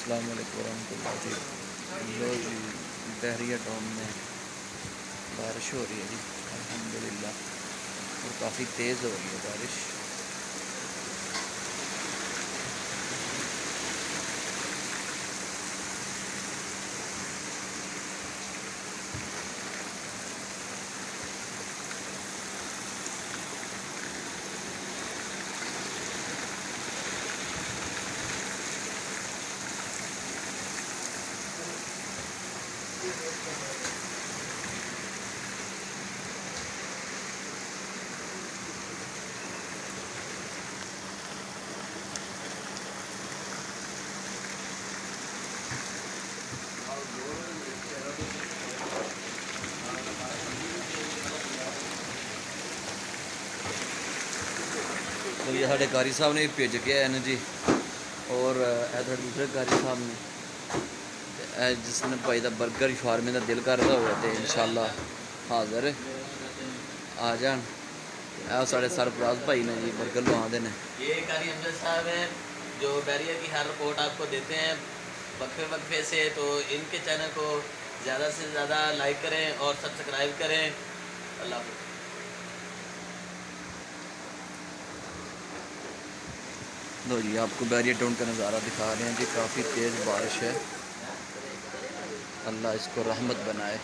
अस्सलाम वालेकुम वरहमतुल्लाह जी। लो जी, बहरिया टाउन में बारिश हो रही है जी, अल्हम्दुलिल्लाह, और काफ़ी तेज़ हो रही है बारिश। तो ये साढ़े कारी साहब ने भेज के आए जी, और दूसरे कारी साहब ने जिसने भाई का बर्गर शारमे का दिल करता हो तो इंशाल्लाह हाज़र आ जान। साढ़े सरफराज भाई ने जी बर्गर लवाते हैं। ये कारी अमजद साहब हैं जो बैरिया की हर रिपोर्ट आपको देते हैं वक्फे वक्फे से। तो इनके चैनल को ज़्यादा से ज़्यादा लाइक करें और सब्सक्राइब करें। अल्लाह हाफ़िज़। लो जी, आपको बैरिया टाउन का नज़ारा दिखा रहे हैं जी, काफ़ी तेज़ बारिश है, अल्लाह इसको रहमत बनाए।